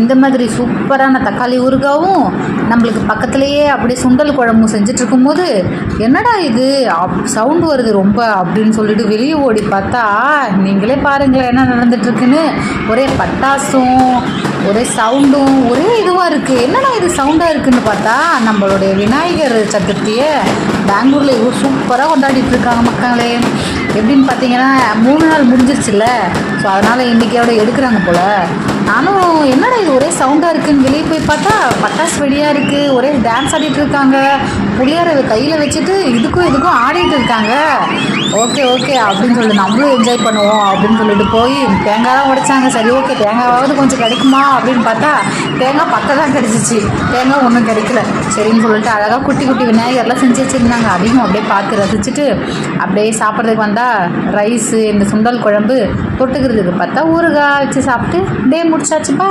இந்த மாதிரி சூப்பரான தக்காளி ஊறுகாவும் நம்மளுக்கு பக்கத்துலேயே அப்படியே சுண்டல் குழம்பும் செஞ்சுட்டு இருக்கும்போது என்னடா இது சவுண்டு வருது ரொம்ப அப்படின்னு சொல்லிட்டு வெளியே ஓடி பார்த்தா நீங்களே பாருங்களேன் என்ன நடந்துட்டுருக்குன்னு. ஒரே பட்டாசும் ஒரே சவுண்டும் ஒரே இதுவாக இருக்குது. என்னடா இது சவுண்டாக இருக்குதுன்னு பார்த்தா நம்மளுடைய விநாயகர் சதுர்த்தியை பெங்களூரில் இவ்வளோ சூப்பராக கொண்டாடிட்டு இருக்காங்க மக்களே. எப்படின்னு பார்த்தீங்கன்னா 3 நாள் முடிஞ்சிருச்சுல்ல, ஸோ அதனால் இன்றைக்கியோட எடுக்கிறாங்க போல். நானும் என்னடா இது ஒரே சவுண்டாக இருக்குதுன்னு வெளியே போய் பார்த்தா பட்டாசு வெடியாக இருக்குது, ஒரே டான்ஸ் ஆடிட்டு இருக்காங்க, புளியாரை கையில் வச்சுட்டு இதுக்கும் ஆடிட்டு இருக்காங்க. ஓகே ஓகே அப்படின்னு சொல்லிட்டு நம்மளும் என்ஜாய் பண்ணுவோம் அப்படின்னு சொல்லிட்டு போய் தேங்காய்லாம் உடைச்சாங்க. சரி ஓகே தேங்காயாவது கொஞ்சம் கிடைக்குமா அப்படின்னு பார்த்தா தேங்காய் பக்கம் தான் கிடச்சிச்சு, தேங்காய் ஒன்றும் கிடைக்கல. சரின்னு சொல்லிட்டு அழகாக குட்டி குட்டி விநாயகர்லாம் செஞ்சு வச்சுருந்தாங்க. அதையும் அப்படியே பார்த்து ரசிச்சுட்டு அப்படியே சாப்பிட்றதுக்கு வந்தால் ரைஸு இந்த சுண்டல் குழம்பு, தொட்டுக்கிறதுக்கு பார்த்தா ஊறுகாய் வச்சு சாப்பிட்டு டே முடிச்சாச்சுப்பா.